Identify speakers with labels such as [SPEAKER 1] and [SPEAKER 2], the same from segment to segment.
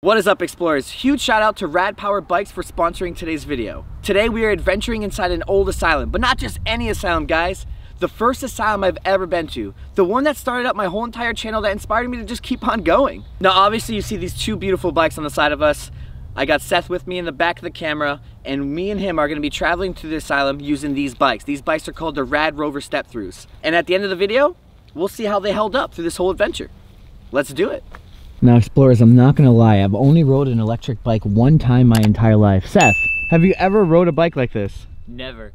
[SPEAKER 1] What is up, explorers? Huge shout out to Rad Power Bikes for sponsoring today's video. Today we are adventuring inside an old asylum, but not just any asylum, guys. The first asylum I've ever been to. The one that started up my whole entire channel, that inspired me to just keep on going. Now obviously you see these two beautiful bikes on the side of us. I got Seth with me in the back of the camera, and me and him are gonna be traveling through the asylum using these bikes. These bikes are called the Rad Rover Step-Throughs. And at the end of the video, we'll see how they held up through this whole adventure. Let's do it.
[SPEAKER 2] Now explorers, I'm not gonna lie, I've only rode an electric bike one time my entire life. Seth, have you ever rode a bike like this?
[SPEAKER 3] Never.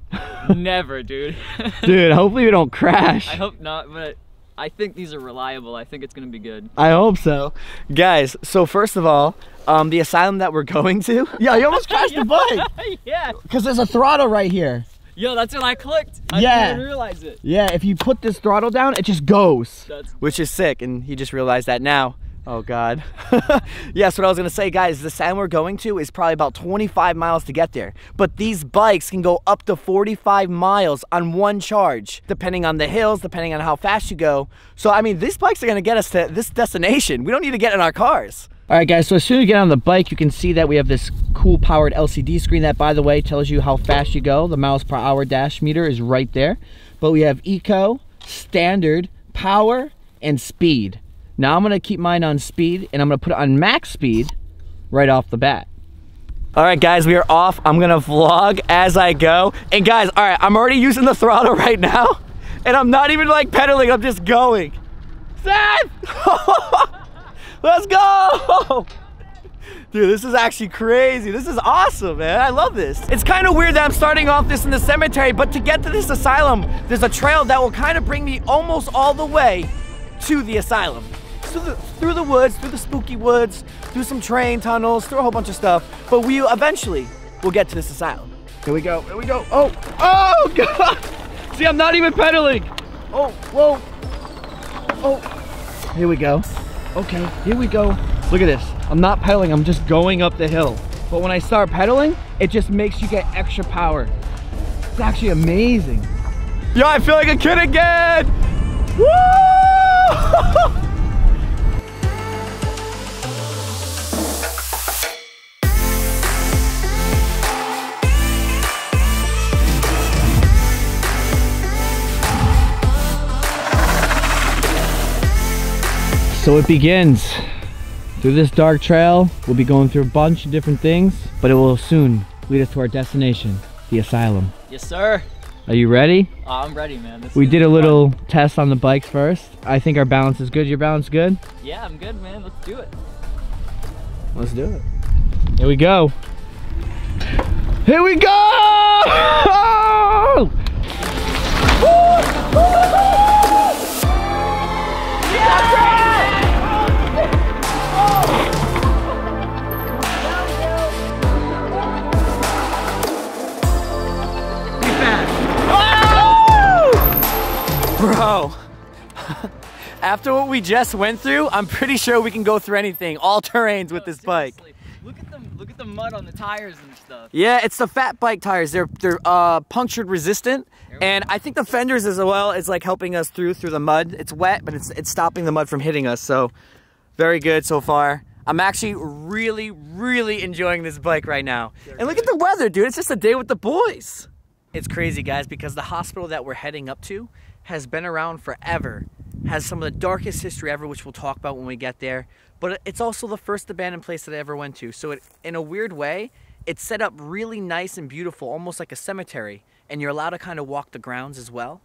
[SPEAKER 3] Never, dude.
[SPEAKER 2] Dude, hopefully we don't crash.
[SPEAKER 3] I hope not, but I think these are reliable. I think it's gonna be good.
[SPEAKER 2] I hope so.
[SPEAKER 1] Guys, so first of all, the asylum that we're going to.
[SPEAKER 2] Yeah, you almost crashed the bike.
[SPEAKER 3] Yeah.
[SPEAKER 2] Because there's a throttle right here.
[SPEAKER 3] Yo, that's what I clicked. I didn't even realize it.
[SPEAKER 2] Yeah, if you put this throttle down, it just goes.
[SPEAKER 1] Which is sick, and he just realized that now. Oh God. Yes, what I was gonna say, guys, the asylum we're going to is probably about 25 miles to get there. But these bikes can go up to 45 miles on one charge, depending on the hills, depending on how fast you go. So, I mean, these bikes are gonna get us to this destination. We don't need to get in our cars.
[SPEAKER 2] All right, guys, so as soon as you get on the bike, you can see that we have this cool powered LCD screen that, by the way, tells you how fast you go. The miles per hour dash meter is right there. But we have eco, standard, power, and speed. Now I'm gonna keep mine on speed, and I'm gonna put it on max speed right off the bat.
[SPEAKER 1] All right, guys, we are off. I'm gonna vlog as I go. And guys, all right, I'm already using the throttle right now, and I'm not even like pedaling, I'm just going. Seth! Let's go! Dude, this is actually crazy. This is awesome, man. I love this. It's kind of weird that I'm starting off this in the cemetery, but to get to this asylum, there's a trail that will kind of bring me almost all the way to the asylum. Through the woods, through the spooky woods, through some train tunnels, through a whole bunch of stuff. But we eventually will get to this asylum.
[SPEAKER 2] Here we go, here we go. Oh, oh God! See, I'm not even pedaling. Oh, whoa. Oh, here we go. Okay, here we go. Look at this. I'm not pedaling, I'm just going up the hill. But when I start pedaling, it just makes you get extra power. It's actually amazing.
[SPEAKER 1] Yo, I feel like a kid again! Woo!
[SPEAKER 2] So it begins. Through this dark trail, we'll be going through a bunch of different things, but it will soon lead us to our destination, the asylum.
[SPEAKER 3] Yes, sir.
[SPEAKER 2] Are you ready?
[SPEAKER 3] Oh, I'm ready, man.
[SPEAKER 2] We did a little test on the bikes first. I think our balance is good. Your balance good?
[SPEAKER 3] Yeah, I'm good, man. Let's do it.
[SPEAKER 2] Let's do it. Here we go. Here we go!
[SPEAKER 1] Bro, after what we just went through, I'm pretty sure we can go through anything, all terrains with this bike.
[SPEAKER 3] Look at the mud on the tires and stuff.
[SPEAKER 1] Yeah, it's the fat bike tires. They're punctured resistant, and I think the fenders as well is like helping us through the mud. It's wet, but it's stopping the mud from hitting us. So very good so far. I'm actually really enjoying this bike right now. And look at the weather, dude. It's just a day with the boys. It's crazy, guys, because the hospital that we're heading up to has been around forever, has some of the darkest history ever, which we'll talk about when we get there, but it's also the first abandoned place that I ever went to. So in a weird way, it's set up really nice and beautiful, almost like a cemetery, and you're allowed to kind of walk the grounds as well.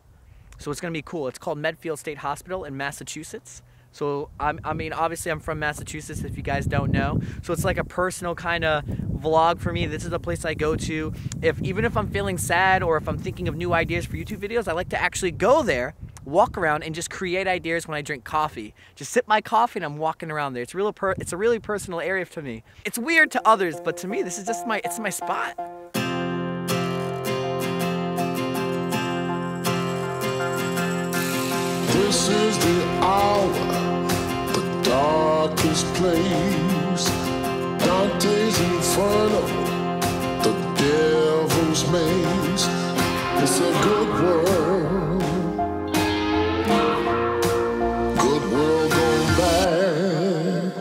[SPEAKER 1] So it's gonna be cool. It's called Medfield State Hospital in Massachusetts. So I mean, obviously I'm from Massachusetts, if you guys don't know. So it's like a personal kind of vlog for me. This is the place I go to. Even if I'm feeling sad or if I'm thinking of new ideas for YouTube videos, I like to actually go there, walk around, and just create ideas when I drink coffee. Just sip my coffee and I'm walking around there. It's a really personal area to me. It's weird to others, but to me, this is just it's my spot.
[SPEAKER 4] This is the hour, the darkest place. Dante's Inferno, the devil's maze. It's a good world. Good world gone bad.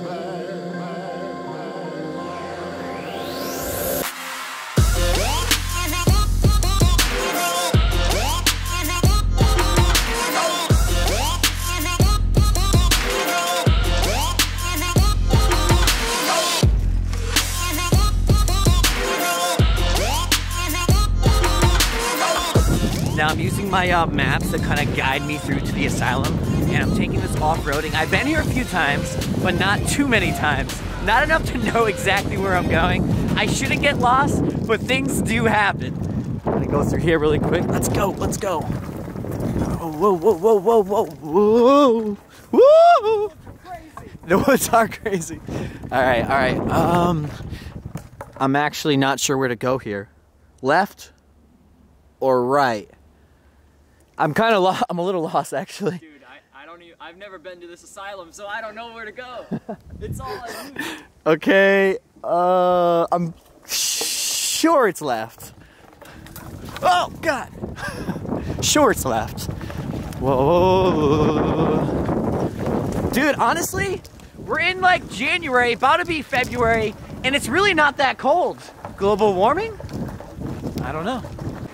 [SPEAKER 1] I'm using my maps to kind of guide me through to the asylum, and I'm taking this off-roading. I've been here a few times, but not too many times. Not enough to know exactly where I'm going. I shouldn't get lost, but things do happen. I'm gonna go through here really quick. Let's go, let's go. Oh, whoa, whoa, whoa, whoa, whoa, whoa, whoa. The woods are crazy. All right. I'm actually not sure where to go here. Left or right? I'm kind of lost. I'm a little lost, actually.
[SPEAKER 3] Dude, I've never been to this asylum, so I don't know where to go. It's all I knew.
[SPEAKER 1] Okay, I'm sure it's left. Oh, God. Sure it's left. Whoa. Dude, honestly, we're in like January, about to be February, and it's really not that cold. Global warming? I don't know.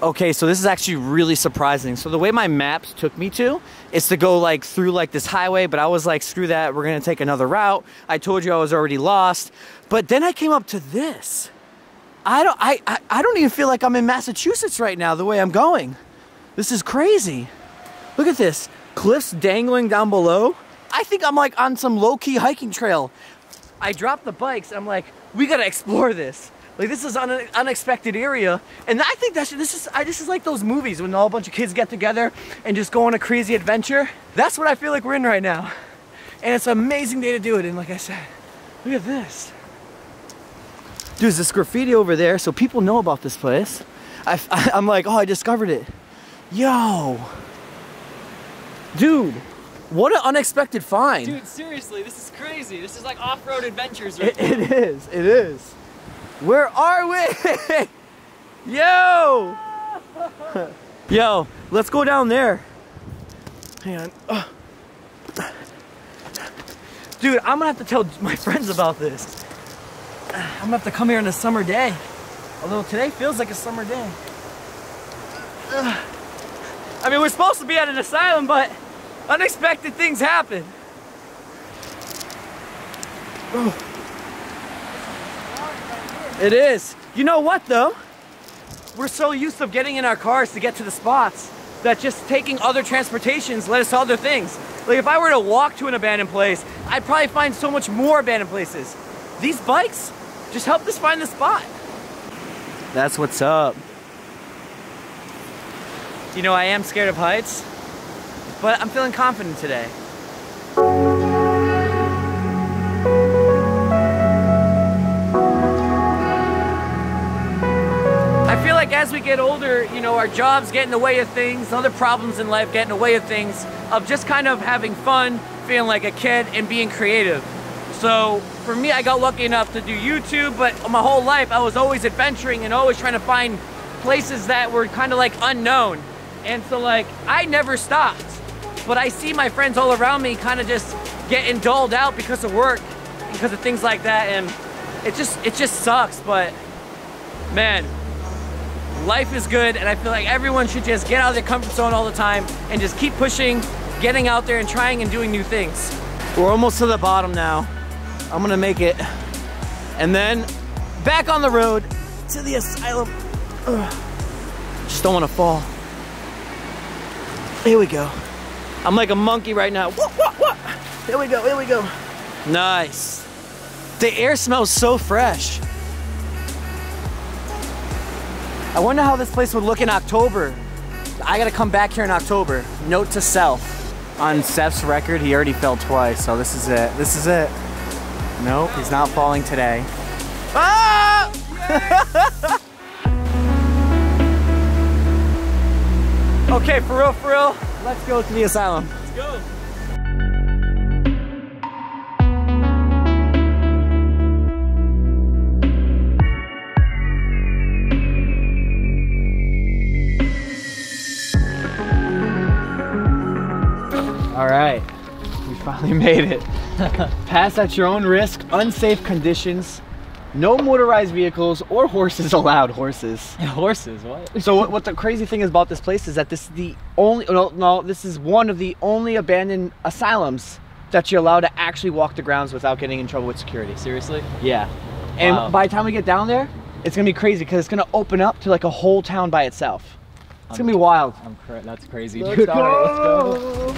[SPEAKER 1] Okay, so this is actually really surprising. So the way my maps took me to is to go like through like this highway, but I was like, screw that, we're gonna take another route. I told you I was already lost. But then I came up to this. I don't even feel like I'm in Massachusetts right now the way I'm going. This is crazy. Look at this, cliffs dangling down below. I think I'm like on some low-key hiking trail. I dropped the bikes, I'm like, we gotta explore this. Like, this is an unexpected area, and I think this is like those movies when a whole bunch of kids get together and just go on a crazy adventure. That's what I feel like we're in right now. And it's an amazing day to do it, and like I said, look at this. Dude, there's this graffiti over there, so people know about this place. I'm like, oh, I discovered it. Yo. Dude, what an unexpected find.
[SPEAKER 3] Dude, seriously, this is crazy. This is like off-road adventures right now.
[SPEAKER 1] It is. Where are we? Yo! Yo, let's go down there. Hang on. Dude, I'm gonna have to tell my friends about this. I'm gonna have to come here on a summer day. Although today feels like a summer day. I mean, we're supposed to be at an asylum, but unexpected things happen. Oh. It is. You know what though? We're so used to getting in our cars to get to the spots that just taking other transportations led us to other things. Like if I were to walk to an abandoned place, I'd probably find so much more abandoned places. These bikes just helped us find the spot. That's what's up. You know, I am scared of heights, but I'm feeling confident today. I feel like as we get older, you know, our jobs get in the way of things, other problems in life get in the way of things, of just kind of having fun, feeling like a kid, and being creative. So for me, I got lucky enough to do YouTube, but my whole life I was always adventuring and always trying to find places that were kind of like unknown. And so like, I never stopped. But I see my friends all around me kind of just getting dulled out because of work, because of things like that, and it just sucks, but man, life is good, and I feel like everyone should just get out of their comfort zone all the time and just keep pushing, getting out there and trying and doing new things. We're almost to the bottom now. I'm gonna make it. And then back on the road to the asylum. Ugh. Just don't wanna fall. Here we go. I'm like a monkey right now. What? Here we go. Nice. The air smells so fresh. I wonder how this place would look in October. I gotta come back here in October. Note to self. On Seth's record, he already fell twice, so this is it. Nope, he's not falling today. Ah! Okay, for real, let's go to the asylum.
[SPEAKER 3] Let's go.
[SPEAKER 1] All right, we finally made it. Pass at your own risk, unsafe conditions, no motorized vehicles or horses allowed. Horses.
[SPEAKER 3] Horses, what?
[SPEAKER 1] So what the crazy thing is about this place is that this is the only, this is one of the only abandoned asylums that you're allowed to actually walk the grounds without getting in trouble with security.
[SPEAKER 3] Seriously?
[SPEAKER 1] Yeah. And
[SPEAKER 3] Wow.
[SPEAKER 1] by the time we get down there, it's gonna be crazy because it's gonna open up to like a whole town by itself. It's gonna be wild.
[SPEAKER 3] That's crazy, dude. All right, let's go.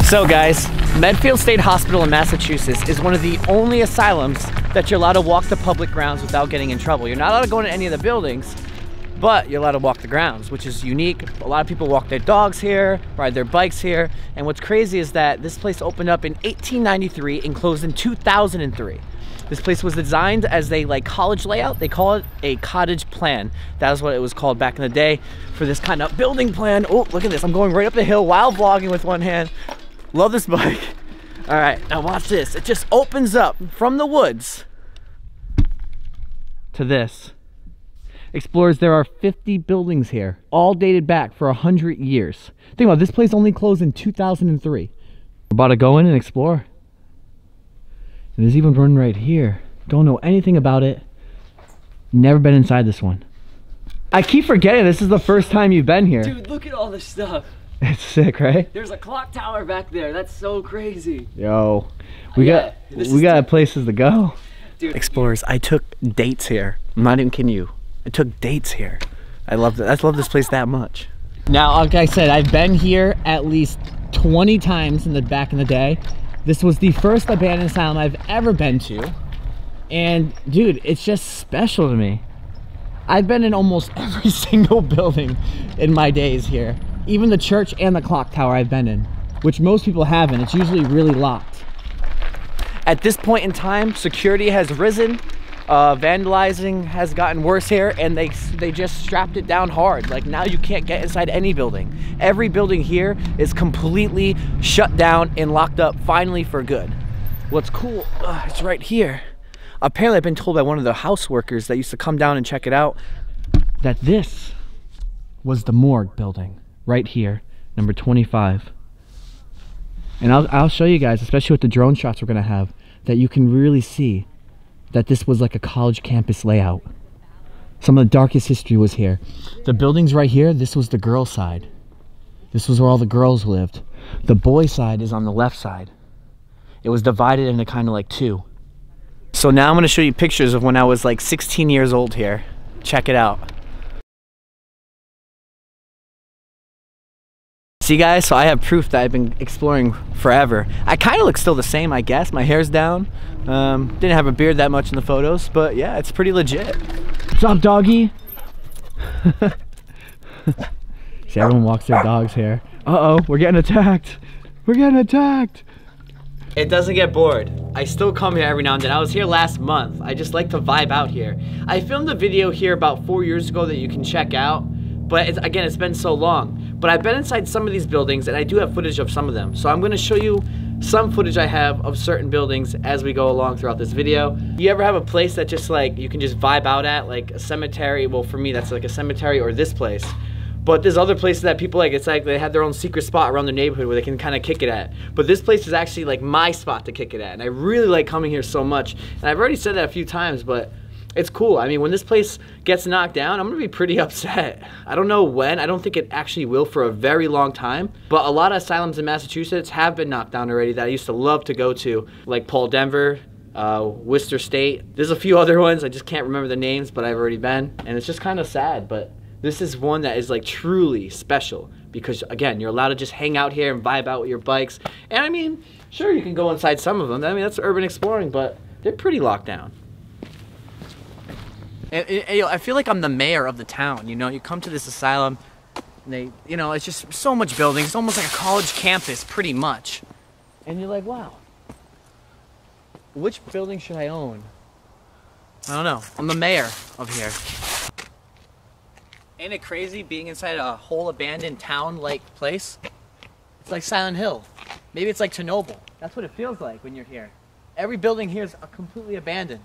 [SPEAKER 1] So guys, Medfield State Hospital in Massachusetts is one of the only asylums that you're allowed to walk the public grounds without getting in trouble. You're not allowed to go into any of the buildings, but you're allowed to walk the grounds, which is unique. A lot of people walk their dogs here, ride their bikes here, and what's crazy is that this place opened up in 1893 and closed in 2003. This place was designed as a college layout. They call it a cottage plan. That was what it was called back in the day for this kind of building plan. Oh, look at this. I'm going right up the hill while vlogging with one hand. Love this bike. All right, now watch this. It just opens up from the woods to this.
[SPEAKER 2] Explorers, there are 50 buildings here, all dated back for 100 years. Think about it, this place only closed in 2003. We're about to go in and explore. And there's even one right here. Don't know anything about it. Never been inside this one. I keep forgetting this is the first time you've been here.
[SPEAKER 3] Dude, look at all this stuff.
[SPEAKER 2] It's sick, right?
[SPEAKER 3] There's a clock tower back there. That's so crazy.
[SPEAKER 2] Yo, we got places to go.
[SPEAKER 3] Dude,
[SPEAKER 1] Explorers, I took dates here. I'm not even kidding you. I took dates here. I love this place that much.
[SPEAKER 2] Now, like I said, I've been here at least 20 times back in the day. This was the first abandoned asylum I've ever been to. And dude, it's just special to me. I've been in almost every single building in my days here. Even the church and the clock tower I've been in, which most people haven't. It's usually really locked.
[SPEAKER 1] At this point in time, security has risen. Vandalizing has gotten worse here, and they just strapped it down hard. Like now you can't get inside any building. Every building here is completely shut down and locked up finally for good. What's cool, it's right here. Apparently I've been told by one of the house workers that used to come down and check it out
[SPEAKER 2] that this was the morgue building right here, number 25. And I'll show you guys, especially with the drone shots we're gonna have, that you can really see that this was like a college campus layout. Some of the darkest history was here. The buildings right here, this was the girls' side. This was where all the girls lived. The boys' side is on the left side. It was divided into kind of like two.
[SPEAKER 1] So now I'm gonna show you pictures of when I was like 16 years old here. Check it out. See guys, so I have proof that I've been exploring forever. I kind of look still the same, I guess. My hair's down. Didn't have a beard that much in the photos, but yeah, it's pretty legit.
[SPEAKER 2] What's up, doggy? See, everyone walks their dogs here. Uh-oh, we're getting attacked. We're getting attacked.
[SPEAKER 1] It doesn't get bored. I still come here every now and then. I was here last month. I just like to vibe out here. I filmed a video here about 4 years ago that you can check out, but again, it's been so long. But I've been inside some of these buildings, and I do have footage of some of them. So I'm gonna show you some footage I have of certain buildings as we go along throughout this video. You ever have a place that just like, you can just vibe out at, like a cemetery? Well, for me, that's like a cemetery or this place. But there's other places that people like, it's like they have their own secret spot around their neighborhood where they can kind of kick it at. But this place is actually like my spot to kick it at. And I really like coming here so much. And I've already said that a few times, but it's cool. I mean, when this place gets knocked down, I'm gonna be pretty upset. I don't know when. I don't think it actually will for a very long time. But a lot of asylums in Massachusetts have been knocked down already that I used to love to go to, like Paul Denver, Worcester State. There's a few other ones. I just can't remember the names, but I've already been. And it's just kind of sad, but this is one that is like truly special because again, you're allowed to just hang out here and vibe out with your bikes. And I mean, sure, you can go inside some of them. I mean, that's urban exploring, but they're pretty locked down. I feel like I'm the mayor of the town, you know? You come to this asylum, and it's just so much building. It's almost like a college campus, pretty much. And you're like, wow, which building should I own? I don't know. I'm the mayor of here. Ain't it crazy being inside a whole abandoned town-like place? It's like Silent Hill. Maybe it's like Chernobyl. That's what it feels like when you're here. Every building here is completely abandoned.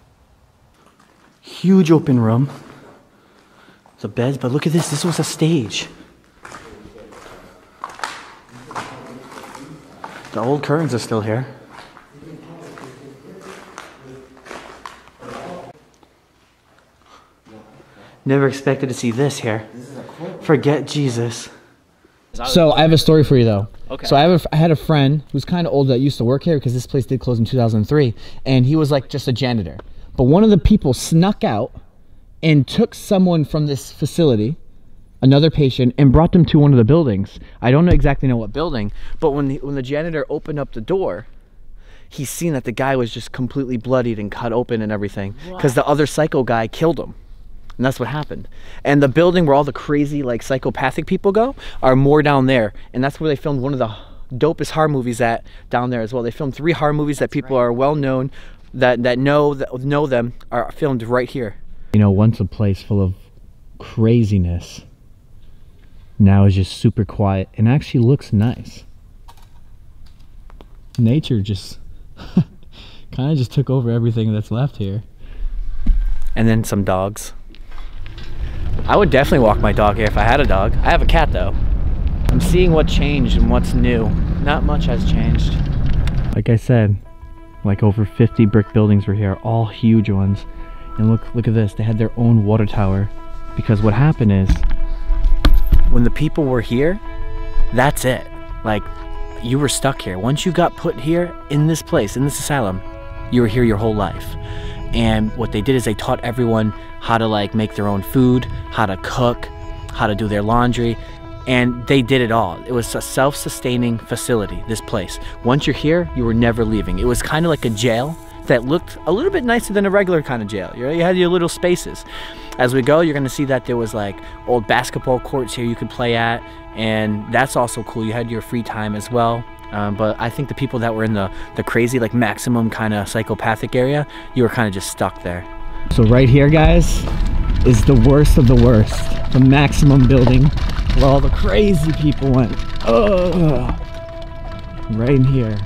[SPEAKER 1] Huge open room. The beds, but look at this. This was a stage. The old curtains are still here. Never expected to see this here. Forget Jesus.
[SPEAKER 2] So I have a story for you though.
[SPEAKER 1] Okay.
[SPEAKER 2] So I had a friend who's kind of old that used to work here because this place did close in 2003, and he was like just a janitor. But one of the people snuck out and took someone from this facility, another patient, and brought them to one of the buildings. I don't exactly know what building, but when the janitor opened up the door, he seen that the guy was just completely bloodied and cut open and everything because the other psycho guy killed him. And that's what happened. And the building where all the crazy like psychopathic people go are more down there, and that's where they filmed one of the dopest horror movies at down there as well. They filmed 3 horror movies that people are well known that know them are filmed right here. You know, once a place full of craziness, now is just super quiet and actually looks nice. Nature just kind of just took over everything that's left here.
[SPEAKER 1] And then some dogs. I would definitely walk my dog here if I had a dog. I have a cat though. I'm seeing what changed and what's new. Not much has changed.
[SPEAKER 2] Like I said, like over 50 brick buildings were here, all huge ones. And look at this, they had their own water tower. Because what happened is,
[SPEAKER 1] when the people were here, that's it. Like, you were stuck here. Once you got put here in this place, in this asylum, you were here your whole life. And what they did is they taught everyone how to like make their own food, how to cook, how to do their laundry, and they did it all. It was a self-sustaining facility, this place. Once you're here, you were never leaving. It was kind of like a jail that looked a little bit nicer than a regular kind of jail. You had your little spaces. As we go, you're gonna see that there was like old basketball courts here you could play at, and that's also cool. You had your free time as well. But I think the people that were in the crazy, like maximum kind of psychopathic area, you were kind of just stuck there.
[SPEAKER 2] So right here, guys, is the worst of the worst. The maximum building where all the crazy people went. Ugh. Right in here.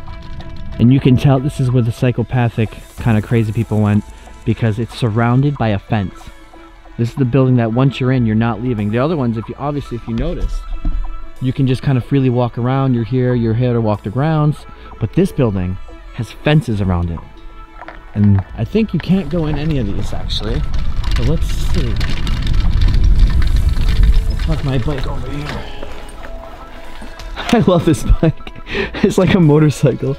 [SPEAKER 2] And you can tell this is where the psychopathic kind of crazy people went because it's surrounded by a fence. This is the building that once you're in, you're not leaving. The other ones, if you notice, you can just kind of freely walk around. You're here to walk the grounds. But this building has fences around it. And I think you can't go in any of these actually. So let's see. I'll park my bike over here. I love this bike. It's like a motorcycle.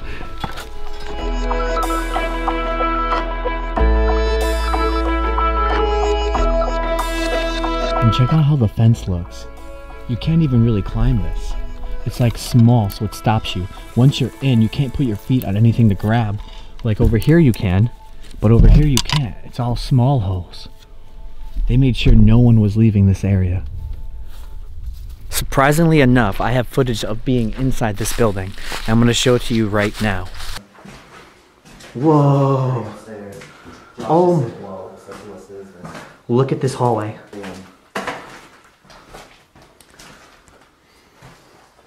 [SPEAKER 2] And check out how the fence looks. You can't even really climb this. It's like small, so it stops you. Once you're in, you can't put your feet on anything to grab. Like over here you can, but over here you can't. It's all small holes. They made sure no one was leaving this area.
[SPEAKER 1] Surprisingly enough, I have footage of being inside this building. And I'm gonna show it to you right now. Whoa. Oh. Look at this hallway.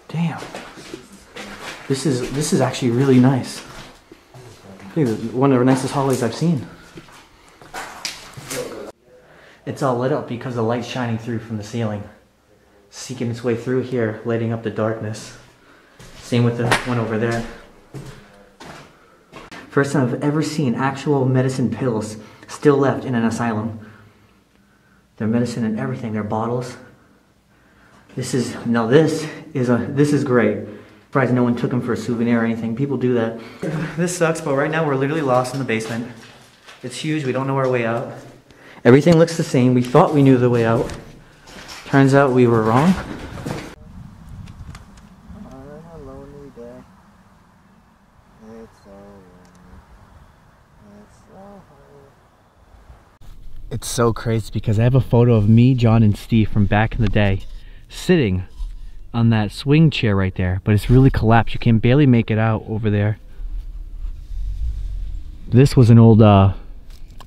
[SPEAKER 1] Damn. This is actually really nice. I think it's one of the nicest hallways I've seen. It's all lit up because the light's shining through from the ceiling, seeking its way through here, lighting up the darkness. Same with the one over there. First time I've ever seen actual medicine pills still left in an asylum. Their medicine and everything, their bottles. This is great. Surprised no one took them for a souvenir or anything. People do that. This sucks, but right now we're literally lost in the basement. It's huge, we don't know our way out. Everything looks the same. We thought we knew the way out. Turns out we were wrong.
[SPEAKER 2] It's so crazy because I have a photo of me, John, and Steve from back in the day sitting on that swing chair right there, but it's really collapsed. You can barely make it out over there. This was an old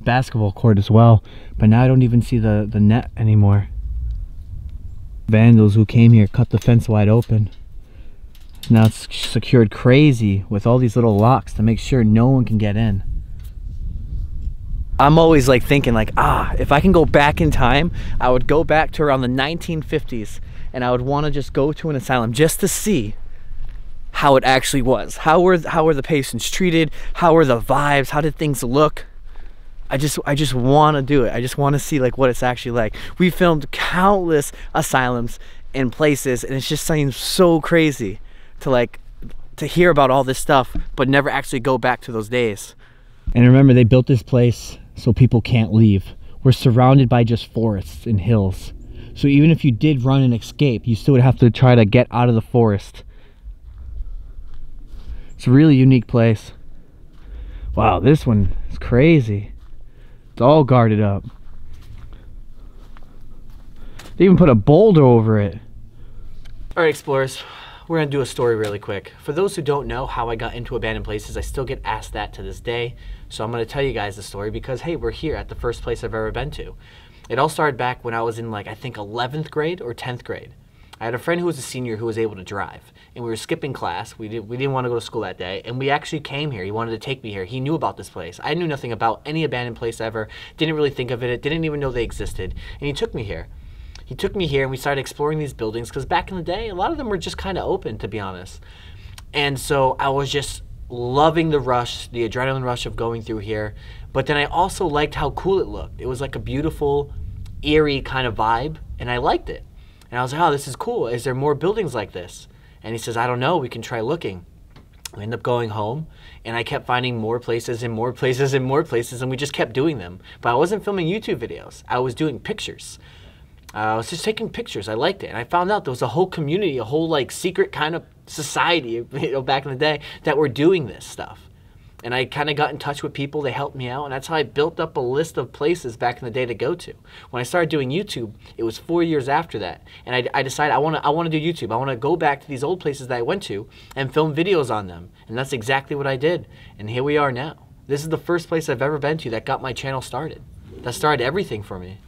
[SPEAKER 2] basketball court as well, but now I don't even see the net anymore. Vandals who came here cut the fence wide open. Now it's secured crazy with all these little locks to make sure no one can get in.
[SPEAKER 1] I'm always like thinking like, if I can go back in time, I would go back to around the 1950s and I would want to just go to an asylum just to see how it actually was. How were the patients treated? How were the vibes? How did things look? I just want to do it. I just want to see like what it's actually like. We filmed countless asylums and places, and it just seems so crazy to hear about all this stuff, but never actually go back to those days.
[SPEAKER 2] And remember, they built this place so people can't leave. We're surrounded by just forests and hills. So even if you did run and escape, you still would have to try to get out of the forest. It's a really unique place. Wow, this one is crazy. It's all guarded up. They even put a boulder over it.
[SPEAKER 1] All right, explorers, we're gonna do a story really quick. For those who don't know how I got into abandoned places, I still get asked that to this day. So I'm gonna tell you guys the story because, hey, we're here at the first place I've ever been to. It all started back when I was in like, I think 11th grade or 10th grade. I had a friend who was a senior who was able to drive, and we were skipping class. We didn't want to go to school that day, and we actually came here. He wanted to take me here. He knew about this place. I knew nothing about any abandoned place ever, didn't really think of it, didn't even know they existed, and he took me here. He took me here, and we started exploring these buildings, because back in the day, a lot of them were just kind of open, to be honest. And so I was just loving the rush, the adrenaline rush of going through here, but then I also liked how cool it looked. It was like a beautiful, eerie kind of vibe, and I liked it. And I was like, oh, this is cool. Is there more buildings like this? And he says, I don't know. We can try looking. We end up going home, and I kept finding more places and more places and more places, and we just kept doing them. But I wasn't filming YouTube videos. I was doing pictures. I was just taking pictures. I liked it. And I found out there was a whole community, a whole like secret kind of society, you know, back in the day that were doing this stuff. And I kind of got in touch with people. They helped me out. And that's how I built up a list of places back in the day to go to. When I started doing YouTube, it was 4 years after that. And I decided I want to do YouTube. I want to go back to these old places that I went to and film videos on them. And that's exactly what I did. And here we are now. This is the first place I've ever been to that got my channel started. That started everything for me.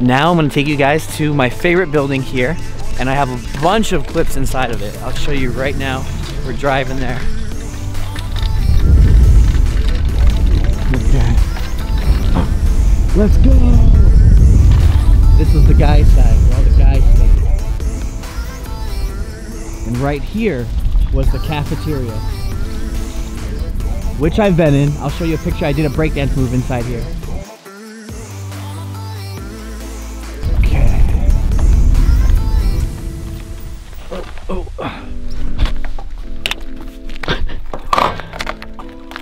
[SPEAKER 1] Now I'm going to take you guys to my favorite building here, and I have a bunch of clips inside of it. I'll show you right now. We're driving there.
[SPEAKER 2] Okay. Let's go! This is the guy's side, where all the guys stay. And right here was the cafeteria, which I've been in. I'll show you a picture. I did a breakdance move inside here.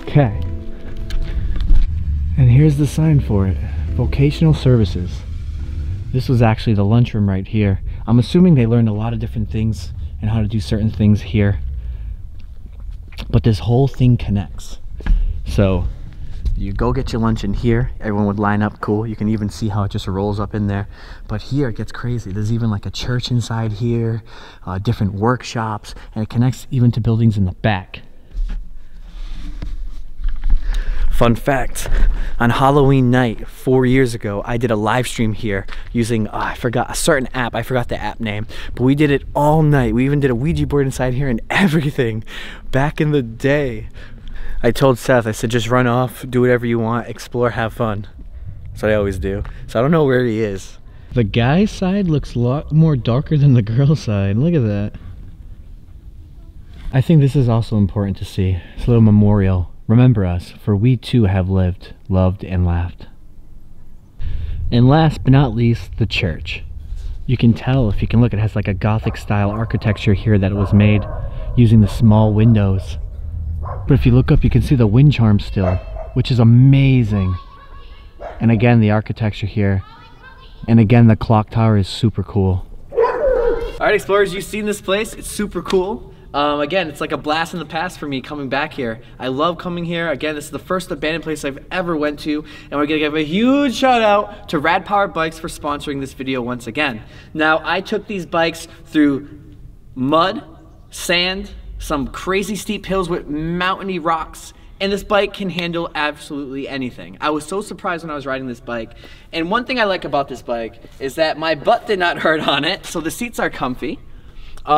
[SPEAKER 2] Okay, and here's the sign for it. Vocational services. This was actually the lunchroom right here. I'm assuming they learned a lot of different things and how to do certain things here, but this whole thing connects. So you go get your lunch in here, everyone would line up, cool. You can even see how it just rolls up in there. But here it gets crazy. There's even like a church inside here, different workshops, and it connects even to buildings in the back. Fun fact, on Halloween night 4 years ago, I did a live stream here using, I forgot, a certain app. I forgot the app name, but we did it all night. We even did a Ouija board inside here and everything back in the day. I told Seth, I said, just run off, do whatever you want, explore, have fun. That's what I always do. So I don't know where he is. The guy's side looks a lot more darker than the girl's side. Look at that. I think this is also important to see. It's a little memorial. Remember us, for we too have lived, loved, and laughed. And last but not least, the church. You can tell, if you can look, it has like a Gothic style architecture here that it was made using the small windows. But if you look up, you can see the wind charm still, which is amazing. And again, the architecture here. And again, the clock tower is super cool.
[SPEAKER 1] All right, explorers, you've seen this place. It's super cool.
[SPEAKER 2] Again, it's like a blast in the past for me coming back here. I love coming here. Again, this is the first abandoned place I've ever went to, and we're gonna give a huge shout out to Rad Powered Bikes for sponsoring this video once again. Now, I took these bikes through mud, sand, some crazy steep hills with mountainy rocks, and this bike can handle absolutely anything. I was so surprised when I was riding this bike. And one thing I like about this bike is that my butt did not hurt on it, so the seats are comfy.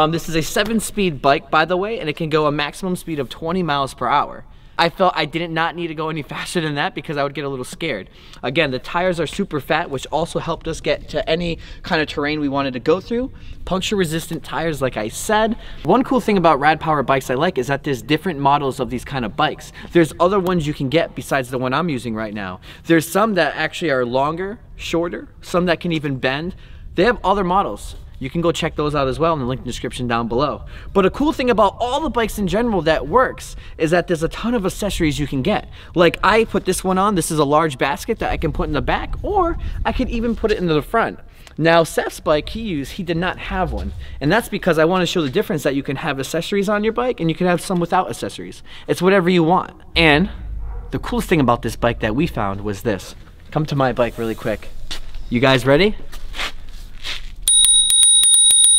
[SPEAKER 2] This is a 7-speed bike, by the way, and it can go a maximum speed of 20 miles per hour. I felt I did not need to go any faster than that because I would get a little scared. Again, the tires are super fat, which also helped us get to any kind of terrain we wanted to go through. Puncture resistant tires, like I said. One cool thing about Rad Powered bikes I like is that there's different models of these kind of bikes. There's other ones you can get besides the one I'm using right now. There's some that actually are longer, shorter, some that can even bend. They have other models. You can go check those out as well in the link in the description down below. But a cool thing about all the bikes in general that works is that there's a ton of accessories you can get. Like I put this one on, this is a large basket that I can put in the back, or I could even put it into the front. Now Seth's bike he did not have one. And that's because I want to show the difference that you can have accessories on your bike and you can have some without accessories. It's whatever you want. And the coolest thing about this bike that we found was this. Come to my bike really quick. You guys ready?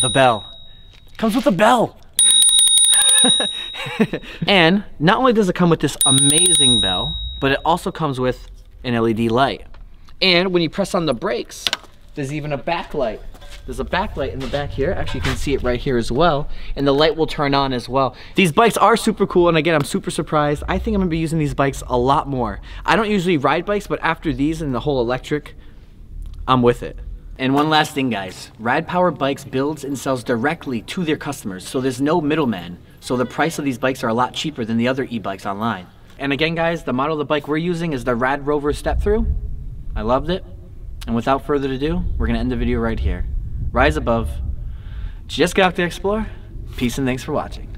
[SPEAKER 2] The bell. It comes with a bell. And not only does it come with this amazing bell, but it also comes with an LED light. And when you press on the brakes, there's even a backlight. There's a backlight in the back here. Actually, you can see it right here as well. And the light will turn on as well. These bikes are super cool, and again, I'm super surprised. I think I'm gonna be using these bikes a lot more. I don't usually ride bikes, but after these and the whole electric, I'm with it. And one last thing, guys, Rad Powered Bikes builds and sells directly to their customers, so there's no middleman. So the price of these bikes are a lot cheaper than the other e-bikes online. And again, guys, the model of the bike we're using is the Rad Rover Step Through. I loved it. And without further ado, we're gonna end the video right here. Rise above, just get out there, explore. Peace and thanks for watching.